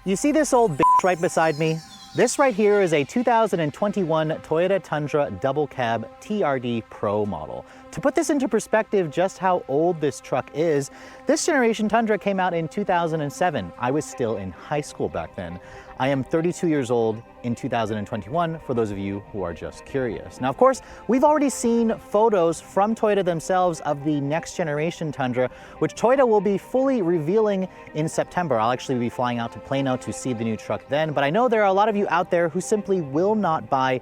You see this old bitch right beside me? This right here is a 2021 Toyota Tundra Double Cab TRD Pro model. To put this into perspective just how old this truck is, this generation Tundra came out in 2007. I was still in high school back then. I am 32 years old in 2021, for those of you who are just curious. Now, of course, we've already seen photos from Toyota themselves of the next generation Tundra, which Toyota will be fully revealing in September. I'll actually be flying out to Plano to see the new truck then, but I know there are a lot of you out there who simply will not buy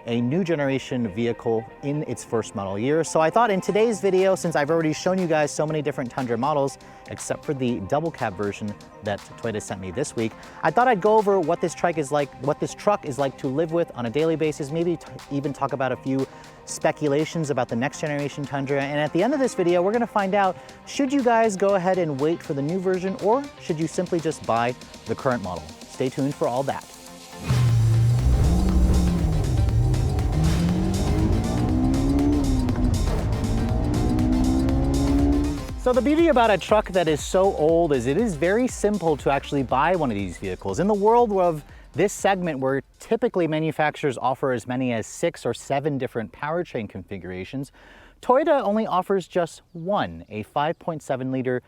a new generation vehicle in its first model year. So I thought in today's video, since I've already shown you guys so many different Tundra models, except for the double cab version that Toyota sent me this week, I thought I'd go over what this truck is like to live with on a daily basis, maybe even talk about a few speculations about the next generation Tundra. And at the end of this video, we're gonna find out, should you guys go ahead and wait for the new version, or should you simply just buy the current model? Stay tuned for all that. So the beauty about a truck that is so old is it is very simple to actually buy one of these vehicles. In the world of this segment, where typically manufacturers offer as many as 6 or 7 different powertrain configurations, Toyota only offers just one, a 5.7 liter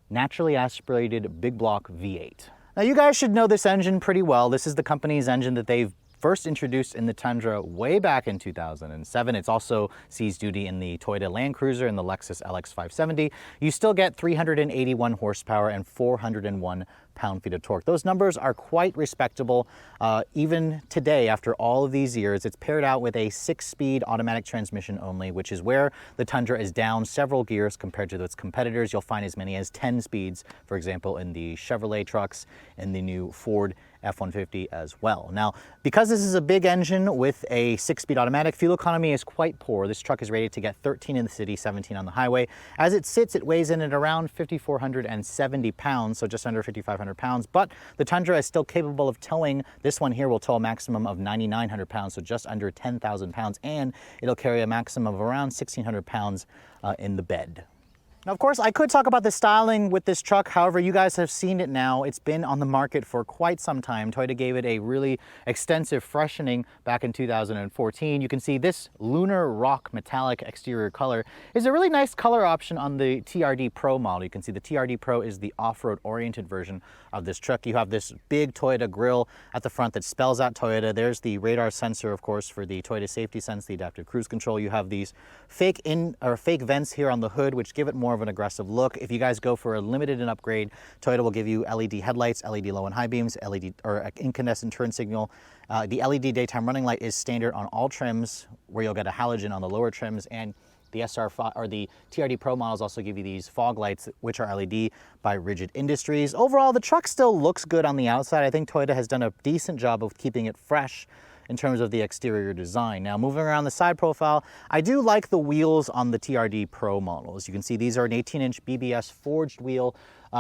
naturally aspirated big block V8. Now you guys should know this engine pretty well. This is the company's engine that they've first introduced in the Tundra way back in 2007. It's also sees duty in the Toyota Land Cruiser and the Lexus LX 570. You still get 381 horsepower and 401 pound-feet of torque. Those numbers are quite respectable. Even today, after all of these years, it's paired out with a 6-speed automatic transmission only, which is where the Tundra is down several gears compared to its competitors. You'll find as many as 10 speeds, for example, in the Chevrolet trucks and the new Ford F-150 as well. Now, because this is a big engine with a 6-speed automatic, fuel economy is quite poor. This truck is rated to get 13 in the city, 17 on the highway. As it sits, it weighs in at around 5,470 pounds, so just under 5,500 pounds, but the Tundra is still capable of towing. This one here will tow a maximum of 9,900 pounds, so just under 10,000 pounds, and it'll carry a maximum of around 1,600 pounds in the bed. Now, of course, I could talk about the styling with this truck. However, you guys have seen it now. It's been on the market for quite some time. Toyota gave it a really extensive freshening back in 2014. You can see this lunar rock metallic exterior color is a really nice color option on the TRD Pro model. You can see the TRD Pro is the off-road oriented version of this truck. You have this big Toyota grille at the front that spells out Toyota. There's the radar sensor, of course, for the Toyota Safety Sense, the adaptive cruise control. You have these fake vents here on the hood, which give it more of an aggressive look. If you guys go for a limited and upgrade, Toyota will give you LED headlights, LED low and high beams, LED or incandescent turn signal. The LED daytime running light is standard on all trims, where you'll get a halogen on the lower trims, and the SR5 or the TRD Pro models also give you these fog lights, which are LED by Rigid Industries. Overall, the truck still looks good on the outside. I think Toyota has done a decent job of keeping it fresh in terms of the exterior design. Now, moving around the side profile, I do like the wheels on the TRD Pro models. You can see these are an 18-inch BBS forged wheel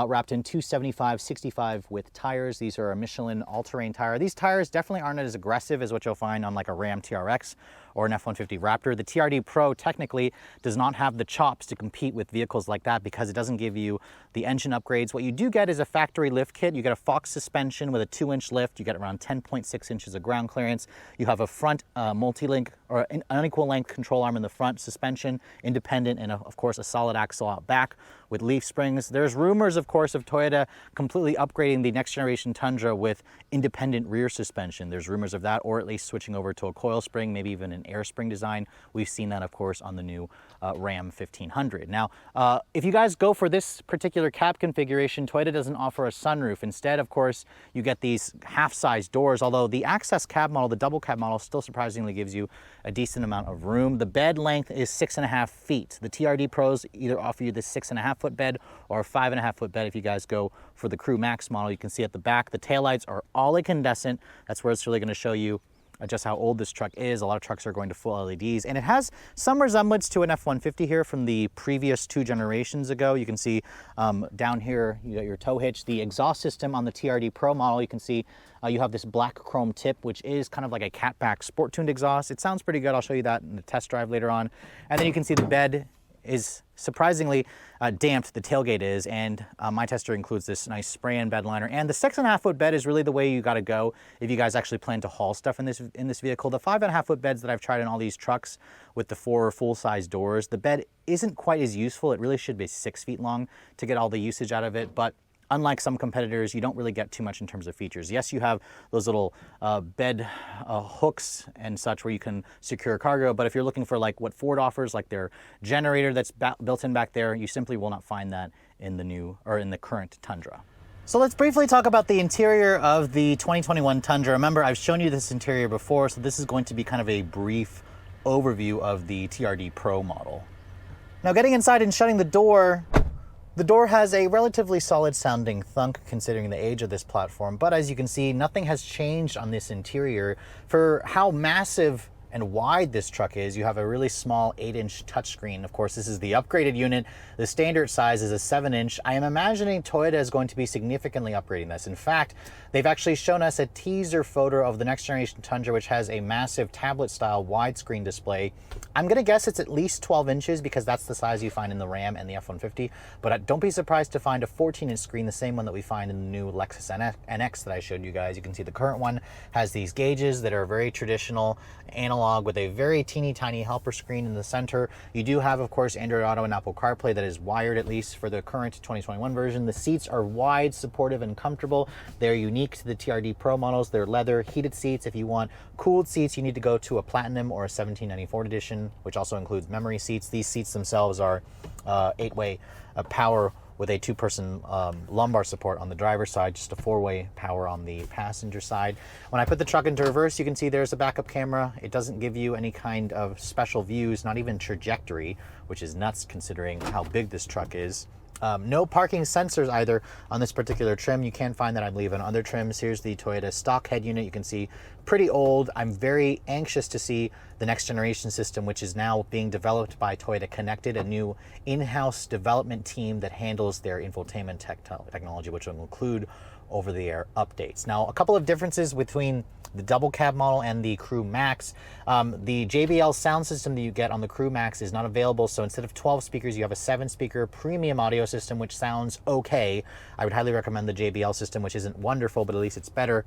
wrapped in 275/65 width tires. These are a Michelin all-terrain tire. These tires definitely aren't as aggressive as what you'll find on like a Ram TRX or an F-150 Raptor. The TRD Pro technically does not have the chops to compete with vehicles like that because it doesn't give you the engine upgrades. What you do get is a factory lift kit. You get a Fox suspension with a 2-inch lift. You get around 10.6 inches of ground clearance. You have a front multi-link or an unequal length control arm in the front, suspension independent, and of course a solid axle out back with leaf springs. There's rumors, of course, of Toyota completely upgrading the next generation Tundra with independent rear suspension. There's rumors of that, or at least switching over to a coil spring, maybe even an air spring design. We've seen that, of course, on the new Ram 1500. Now, if you guys go for this particular cab configuration, Toyota doesn't offer a sunroof. Instead, of course, you get these half-size doors, although the Access cab model, the double cab model, still surprisingly gives you a decent amount of room. The bed length is 6.5 feet. The TRD Pros either offer you the 6.5-foot bed or a 5.5-foot bed if you guys go for the Crew Max model. You can see at the back, the taillights are all incandescent. That's where it's really going to show you just how old this truck is. A lot of trucks are going to full LEDs, and it has some resemblance to an F-150 here from the previous 2 generations ago. You can see down here, you got your tow hitch. The exhaust system on the TRD Pro model, you can see you have this black chrome tip, which is kind of like a catback sport-tuned exhaust. It sounds pretty good. I'll show you that in the test drive later on. And then you can see the bed is surprisingly damped, the tailgate is, and my tester includes this nice spray-in bed liner. And the 6.5 foot bed is really the way you gotta go if you guys actually plan to haul stuff in this vehicle. The 5.5 foot beds that I've tried in all these trucks with the 4 full-size doors, the bed isn't quite as useful. It really should be 6 feet long to get all the usage out of it, but unlike some competitors, you don't really get too much in terms of features. Yes, you have those little bed hooks and such where you can secure cargo, but if you're looking for like what Ford offers, like their generator that's built in back there, you simply will not find that in the current Tundra. So let's briefly talk about the interior of the 2021 Tundra. Remember, I've shown you this interior before, so this is going to be kind of a brief overview of the TRD Pro model. Now, getting inside and shutting the door has a relatively solid sounding thunk considering the age of this platform, but as you can see, nothing has changed on this interior. For how massive and wide this truck is, you have a really small 8-inch touchscreen. Of course, this is the upgraded unit. The standard size is a 7-inch. I am imagining Toyota is going to be significantly upgrading this. In fact, they've actually shown us a teaser photo of the next generation Tundra, which has a massive tablet-style widescreen display. I'm gonna guess it's at least 12 inches because that's the size you find in the Ram and the F-150, but don't be surprised to find a 14-inch screen, the same one that we find in the new Lexus NX that I showed you guys. You can see the current one has these gauges that are very traditional, analog, with a very teeny tiny helper screen in the center. You do have, of course, Android Auto and Apple CarPlay that is wired, at least for the current 2021 version. The seats are wide, supportive, and comfortable. They're unique to the TRD Pro models. They're leather heated seats. If you want cooled seats, you need to go to a Platinum or a 1794 edition, which also includes memory seats. These seats themselves are 8-way power with a 2-person lumbar support on the driver's side, just a 4-way power on the passenger side. When I put the truck into reverse, you can see there's a backup camera. It doesn't give you any kind of special views, not even trajectory, which is nuts considering how big this truck is. No parking sensors either on this particular trim. You can find that, I believe, on other trims. Here's the Toyota stock head unit. You can see pretty old. I'm very anxious to see the next generation system, which is now being developed by Toyota Connected, a new in-house development team that handles their infotainment technology, which will include over-the-air updates. Now, a couple of differences between the double cab model and the Crew Max. The JBL sound system that you get on the Crew Max is not available, so instead of 12 speakers, you have a 7-speaker premium audio system, which sounds okay. I would highly recommend the JBL system, which isn't wonderful, but at least it's better.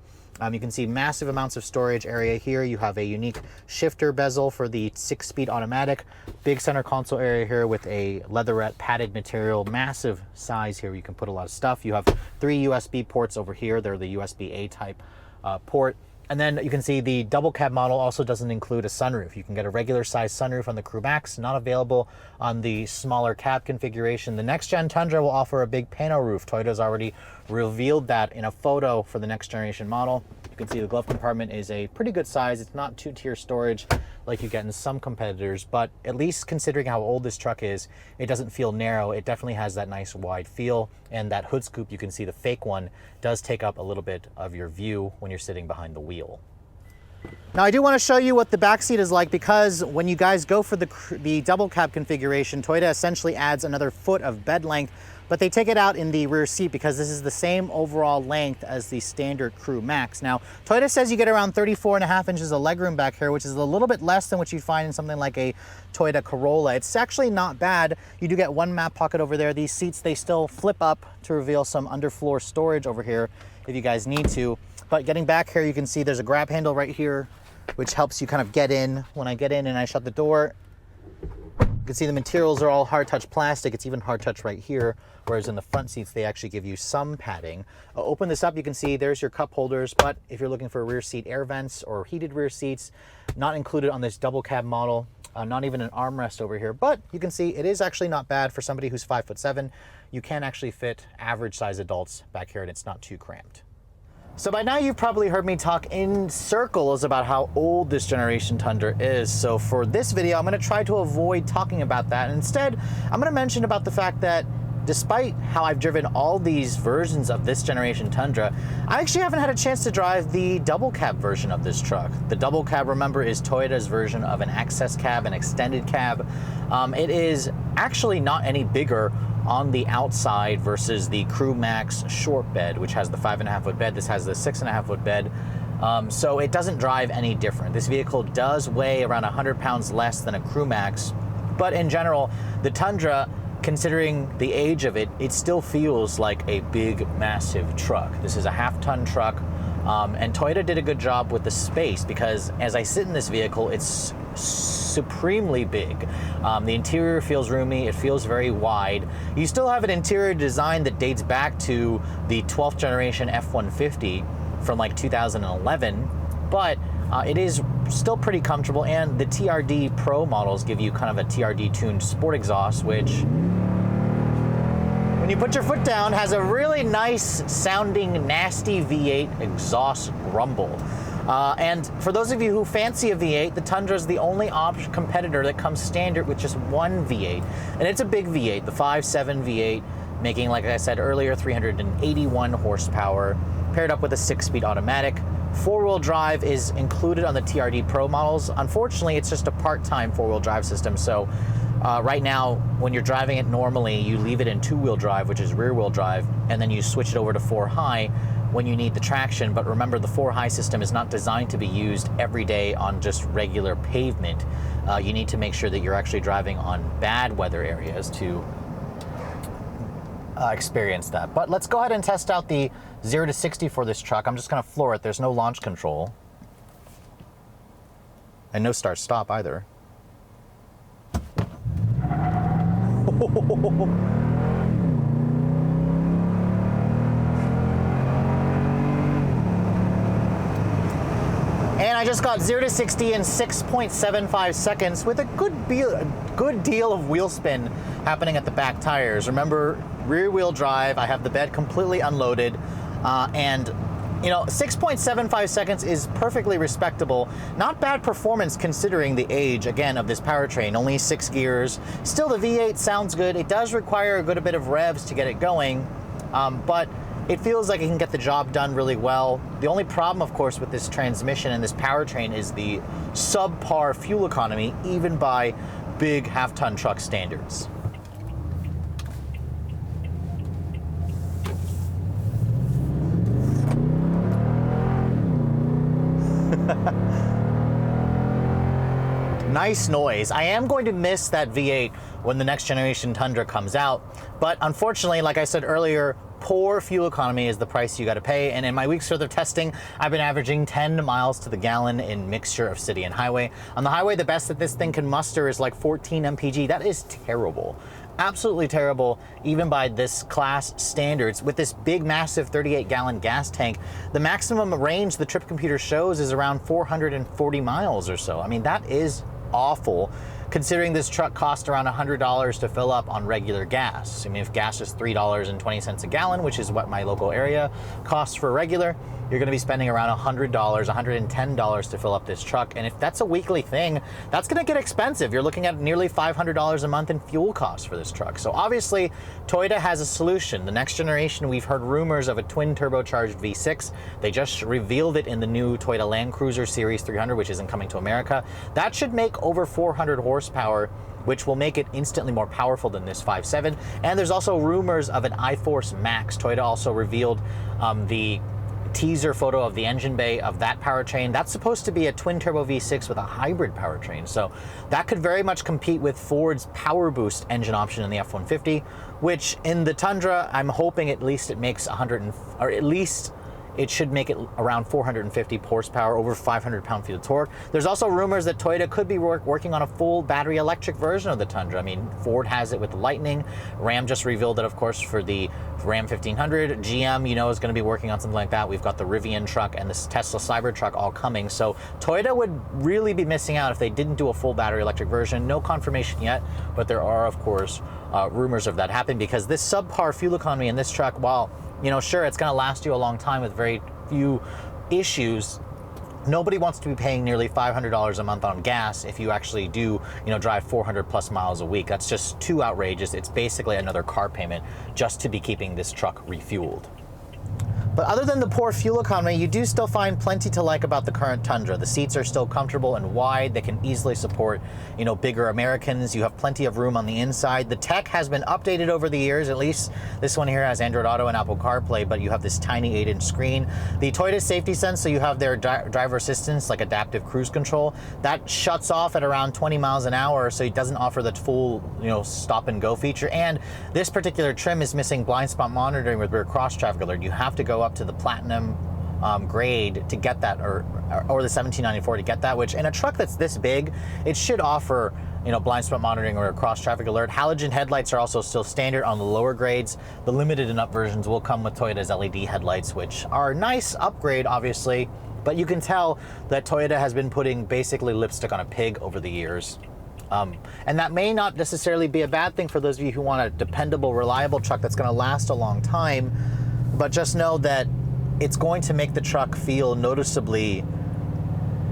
You can see massive amounts of storage area here. You have a unique shifter bezel for the 6-speed automatic. Big center console area here with a leatherette padded material. Massive size here. You can put a lot of stuff. You have 3 USB ports over here. They're the USB-A type port. And then you can see the double cab model also doesn't include a sunroof. You can get a regular size sunroof on the Crew Max, not available on the smaller cab configuration. The next gen Tundra will offer a big pano roof. Toyota's already revealed that in a photo for the next generation model. You can see the glove compartment is a pretty good size. It's not 2-tier storage like you get in some competitors, but at least considering how old this truck is, it doesn't feel narrow. It definitely has that nice wide feel, and that hood scoop, you can see the fake one, does take up a little bit of your view when you're sitting behind the wheel. Now, I do want to show you what the back seat is like, because when you guys go for the double cab configuration, Toyota essentially adds another foot of bed length, but they take it out in the rear seat because this is the same overall length as the standard Crew Max. Now, Toyota says you get around 34.5 inches of legroom back here, which is a little bit less than what you'd find in something like a Toyota Corolla. It's actually not bad. You do get one map pocket over there. These seats, they still flip up to reveal some underfloor storage over here if you guys need to. But getting back here, you can see there's a grab handle right here, which helps you kind of get in. When I get in and I shut the door, you can see the materials are all hard touch plastic. It's even hard touch right here, whereas in the front seats, they actually give you some padding. Open this up, you can see there's your cup holders, but if you're looking for rear seat air vents or heated rear seats, not included on this double cab model, not even an armrest over here, but you can see it is actually not bad for somebody who's 5'7". You can actually fit average size adults back here and it's not too cramped. So by now you've probably heard me talk in circles about how old this generation Tundra is. So for this video, I'm going to try to avoid talking about that. And instead, I'm going to mention about the fact that despite how I've driven all these versions of this generation Tundra, I actually haven't had a chance to drive the double cab version of this truck. The double cab, remember, is Toyota's version of an access cab, an extended cab. It is actually not any bigger on the outside versus the Crew Max short bed, which has the 5.5 foot bed. This has the 6.5 foot bed. So it doesn't drive any different. This vehicle does weigh around 100 pounds less than a Crew Max, But in general, the Tundra, considering the age of it, it still feels like a big, massive truck. This is a half-ton truck, and Toyota did a good job with the space because as I sit in this vehicle, it's supremely big. The interior feels roomy, it feels very wide. You still have an interior design that dates back to the 12th generation F-150 from like 2011, but it is still pretty comfortable, and the TRD Pro models give you kind of a TRD tuned sport exhaust, which when you put your foot down has a really nice sounding nasty V8 exhaust grumble. And for those of you who fancy a V8, the Tundra is the only competitor that comes standard with just one V8. And it's a big V8, the 5.7 V8, making, like I said earlier, 381 horsepower, paired up with a 6-speed automatic. 4-wheel drive is included on the TRD Pro models. Unfortunately, it's just a part-time 4-wheel drive system, so right now, when you're driving it normally, you leave it in 2-wheel drive, which is rear-wheel drive, and then you switch it over to 4-high when you need the traction. But remember, the 4-high system is not designed to be used every day on just regular pavement. You need to make sure that you're actually driving on bad weather areas to experience that. But let's go ahead and test out the 0 to 60 for this truck. I'm just going to floor it. There's no launch control. And no start-stop either. And I just got 0 to 60 in 6.75 seconds with a good deal of wheel spin happening at the back tires. Remember, rear wheel drive, I have the bed completely unloaded, and you know, 6.75 seconds is perfectly respectable. Not bad performance considering the age, again, of this powertrain. Only 6 gears. Still, the V8 sounds good. It does require a good bit of revs to get it going, but it feels like it can get the job done really well. The only problem, of course, with this transmission and this powertrain is the subpar fuel economy, even by big half-ton truck standards. Nice noise. I am going to miss that V8 when the next generation Tundra comes out, but unfortunately, like I said earlier, poor fuel economy is the price you got to pay. And in my week's worth of testing, I've been averaging 10 miles to the gallon in mixture of city and highway. On the highway, the best that this thing can muster is like 14 mpg. That is terrible. Absolutely terrible, even by this class standards. With this big, massive 38-gallon gas tank, the maximum range the trip computer shows is around 440 miles or so. I mean, that is awful, considering this truck costs around $100 to fill up on regular gas. I mean, if gas is $3.20 a gallon, which is what my local area costs for regular, you're going to be spending around $100, $110 to fill up this truck. And if that's a weekly thing, that's going to get expensive. You're looking at nearly $500 a month in fuel costs for this truck. So obviously, Toyota has a solution. The next generation, we've heard rumors of a twin turbocharged V6. They just revealed it in the new Toyota Land Cruiser Series 300, which isn't coming to America. That should make over 400 horsepower, which will make it instantly more powerful than this 5.7. And there's also rumors of an iForce Max. Toyota also revealed the teaser photo of the engine bay of that powertrain. That's supposed to be a twin turbo V6 with a hybrid powertrain. So that could very much compete with Ford's Power Boost engine option in the F-150, which in the Tundra, I'm hoping at least it makes it should make it around 450 horsepower, over 500 pound-feet of torque. There's also rumors that Toyota could be working on a full battery electric version of the Tundra. I mean, Ford has it with the Lightning. Ram just revealed it, of course, for the Ram 1500. GM, you know, is going to be working on something like that. We've got the Rivian truck and this Tesla Cybertruck all coming. So Toyota would really be missing out if they didn't do a full battery electric version. No confirmation yet, but there are, of course, rumors of that happening, because this subpar fuel economy in this truck, while, you know, sure, it's going to last you a long time with very few issues, nobody wants to be paying nearly $500 a month on gas if you actually do, you know, drive 400 plus miles a week. That's just too outrageous. It's basically another car payment just to be keeping this truck refueled. But other than the poor fuel economy, you do still find plenty to like about the current Tundra. The seats are still comfortable and wide. They can easily support, bigger Americans. You have plenty of room on the inside. The tech has been updated over the years. At least this one here has Android Auto and Apple CarPlay, but you have this tiny 8-inch screen. The Toyota safety sense, so you have their driver assistance, like adaptive cruise control. That shuts off at around 20 miles an hour, so it doesn't offer the full, stop and go feature. And this particular trim is missing blind spot monitoring with rear cross traffic alert. You have to go up to the platinum grade to get that, or the 1794 to get that, which in a truck that's this big, it should offer blind spot monitoring or cross traffic alert. Halogen headlights are also still standard on the lower grades. The limited and up versions will come with Toyota's LED headlights, which are a nice upgrade, obviously, but you can tell that Toyota has been putting basically lipstick on a pig over the years. And that may not necessarily be a bad thing for those of you who want a dependable, reliable truck that's going to last a long time. But just know that it's going to make the truck feel noticeably,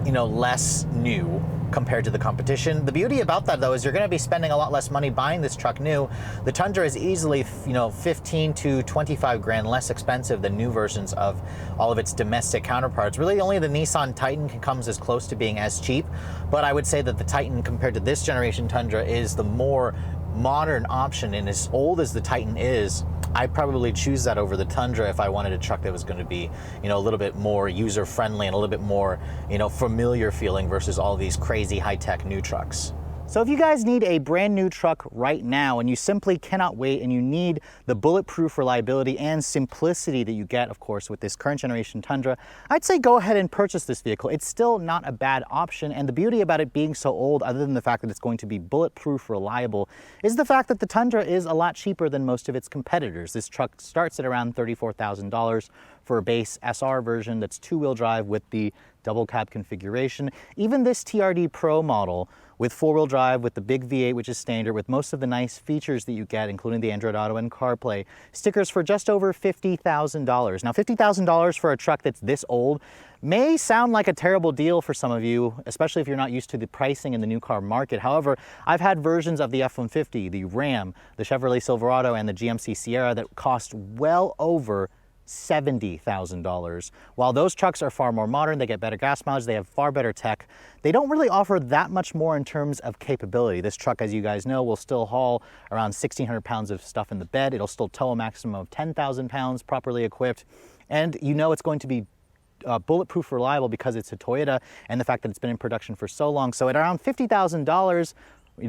less new compared to the competition. The beauty about that, though, is you're going to be spending a lot less money buying this truck new. The Tundra is easily, 15 to 25 grand less expensive than new versions of all of its domestic counterparts. Really, only the Nissan Titan comes as close to being as cheap. But I would say that the Titan, compared to this generation Tundra, is the more modern option. And as old as the Titan is, I'd probably choose that over the Tundra if I wanted a truck that was going to be, a little bit more user-friendly and a little bit more, familiar feeling versus all these crazy high-tech new trucks. So if you guys need a brand new truck right now and you simply cannot wait and you need the bulletproof reliability and simplicity that you get, of course, with this current generation Tundra, I'd say go ahead and purchase this vehicle. It's still not a bad option, and the beauty about it being so old, other than the fact that it's going to be bulletproof reliable, is the fact that the Tundra is a lot cheaper than most of its competitors. This truck starts at around $34,000 for a base SR version that's two-wheel drive with the double cab configuration. Even this TRD Pro model with four-wheel drive, with the big V8, which is standard, with most of the nice features that you get, including the Android Auto and CarPlay, stickers for just over $50,000. Now, $50,000 for a truck that's this old may sound like a terrible deal for some of you, especially if you're not used to the pricing in the new car market. However, I've had versions of the F-150, the Ram, the Chevrolet Silverado, and the GMC Sierra that cost well over $70,000. While those trucks are far more modern, they get better gas mileage, they have far better tech, they don't really offer that much more in terms of capability. This truck, as you guys know, will still haul around 1,600 pounds of stuff in the bed. It'll still tow a maximum of 10,000 pounds properly equipped. And it's going to be bulletproof reliable because it's a Toyota and the fact that it's been in production for so long. So at around $50,000,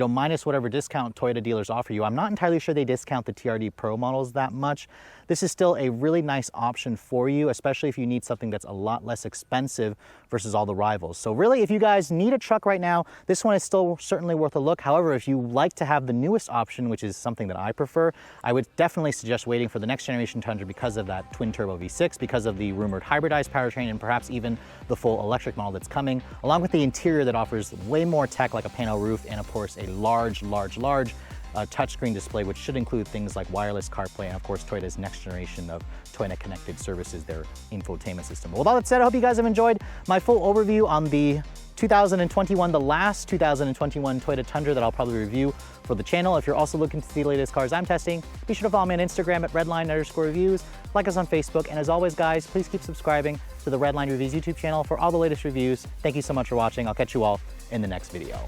minus whatever discount Toyota dealers offer you, I'm not entirely sure they discount the TRD Pro models that much. This is still a really nice option for you, especially if you need something that's a lot less expensive versus all the rivals. So really, if you guys need a truck right now, this one is still certainly worth a look. However, if you like to have the newest option, which is something that I prefer, I would definitely suggest waiting for the next generation Tundra because of that twin turbo V6, because of the rumored hybridized powertrain, and perhaps even the full electric model that's coming, along with the interior that offers way more tech, like a panel roof and of course a large touchscreen display, which should include things like wireless CarPlay and of course Toyota's next generation of Toyota connected services, their infotainment system. With all that said, I hope you guys have enjoyed my full overview on the 2021, the last 2021 Toyota Tundra that I'll probably review for the channel. If you're also looking to see the latest cars I'm testing, be sure to follow me on Instagram at redline_reviews, like us on Facebook, and as always guys, please keep subscribing to the Redline Reviews YouTube channel for all the latest reviews. Thank you so much for watching. I'll catch you all in the next video.